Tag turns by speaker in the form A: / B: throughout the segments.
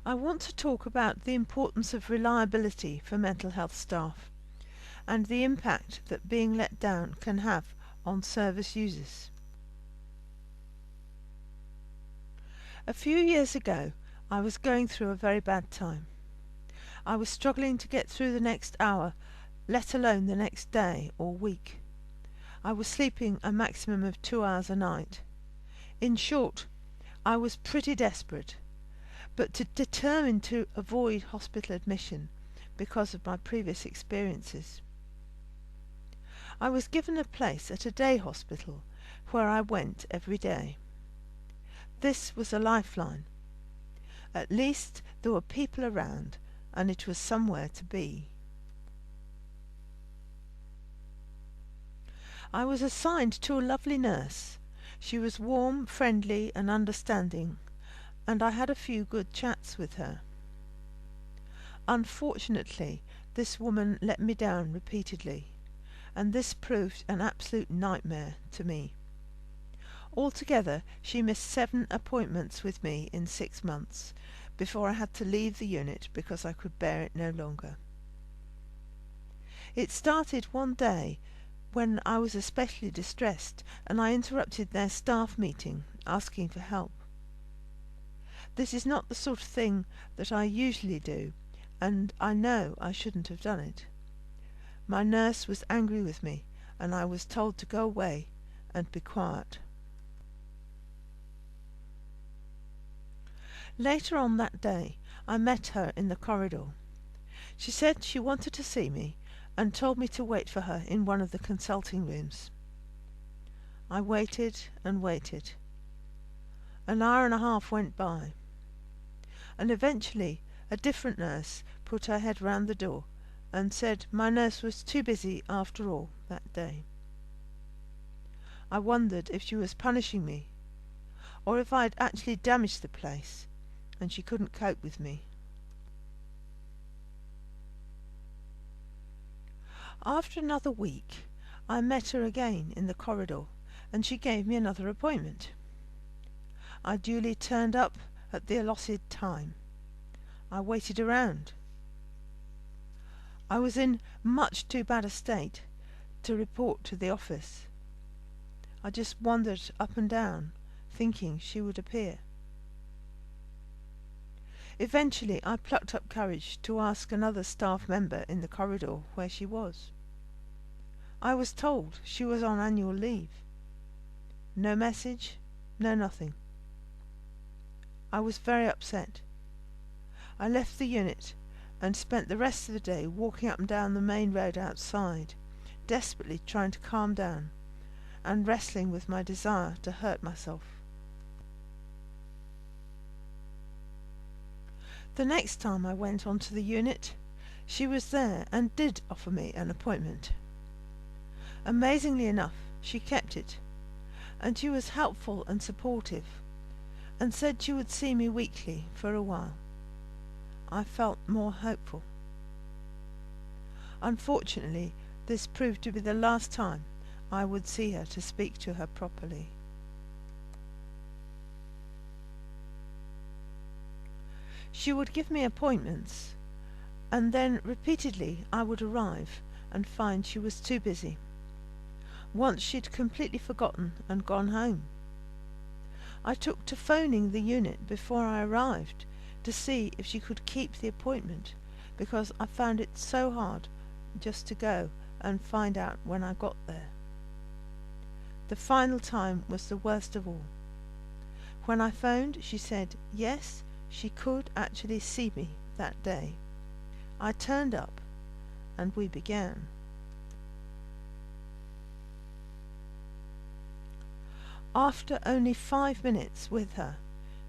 A: I want to talk about the importance of reliability for mental health staff and the impact that being let down can have on service users. A few years ago, I was going through a very bad time. I was struggling to get through the next hour, let alone the next day or week. I was sleeping a maximum of 2 hours a night. In short, I was pretty desperate, but determined to avoid hospital admission because of my previous experiences. I was given a place at a day hospital where I went every day. This was a lifeline. At least there were people around and it was somewhere to be. I was assigned to a lovely nurse. She was warm, friendly and understanding, and I had a few good chats with her. Unfortunately, this woman let me down repeatedly, and this proved an absolute nightmare to me. Altogether, she missed 7 appointments with me in 6 months before I had to leave the unit because I could bear it no longer. It started one day when I was especially distressed and I interrupted their staff meeting asking for help. This is not the sort of thing that I usually do, and I know I shouldn't have done it. My nurse was angry with me and I was told to go away and be quiet. Later on that day, I met her in the corridor. She said she wanted to see me and told me to wait for her in one of the consulting rooms. I waited and waited. An hour and a half went by, and eventually a different nurse put her head round the door and said my nurse was too busy after all that day. I wondered if she was punishing me, or if I'd actually damaged the place and she couldn't cope with me. After another week, I met her again in the corridor and she gave me another appointment. I duly turned up at the allotted time. I waited around. I was in much too bad a state to report to the office. I just wandered up and down, thinking she would appear. Eventually I plucked up courage to ask another staff member in the corridor where she was. I was told she was on annual leave. No message, no nothing. I was very upset. I left the unit and spent the rest of the day walking up and down the main road outside, desperately trying to calm down and wrestling with my desire to hurt myself. The next time I went onto the unit, she was there and did offer me an appointment. Amazingly enough, she kept it, and she was helpful and supportive, and said she would see me weekly for a while. I felt more hopeful. Unfortunately, this proved to be the last time I would see her to speak to her properly. She would give me appointments, and then repeatedly I would arrive and find she was too busy. Once she'd completely forgotten and gone home. I took to phoning the unit before I arrived to see if she could keep the appointment, because I found it so hard just to go and find out when I got there. The final time was the worst of all. When I phoned, she said yes, she could actually see me that day. I turned up and we began. After only 5 minutes with her,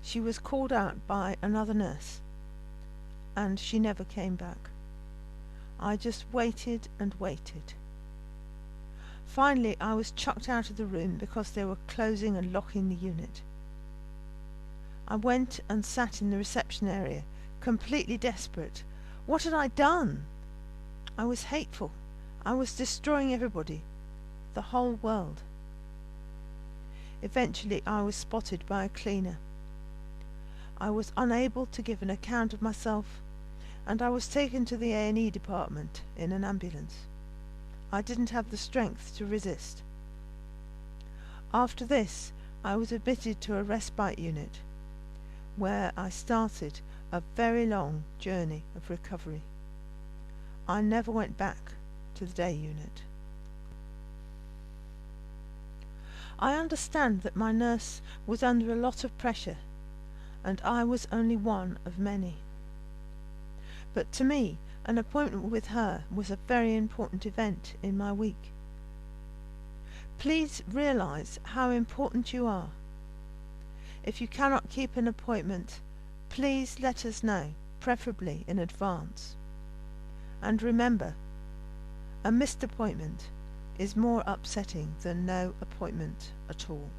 A: she was called out by another nurse, and she never came back. I just waited and waited. Finally, I was chucked out of the room because they were closing and locking the unit. I went and sat in the reception area, completely desperate. What had I done? I was hateful. I was destroying everybody, the whole world. Eventually I was spotted by a cleaner. I was unable to give an account of myself, and I was taken to the A&E department in an ambulance. I didn't have the strength to resist. After this, I was admitted to a respite unit, where I started a very long journey of recovery. I never went back to the day unit. I understand that my nurse was under a lot of pressure, and I was only one of many. But to me, an appointment with her was a very important event in my week. Please realize how important you are. If you cannot keep an appointment, please let us know, preferably in advance. And remember, a missed appointment is more upsetting than no appointment at all.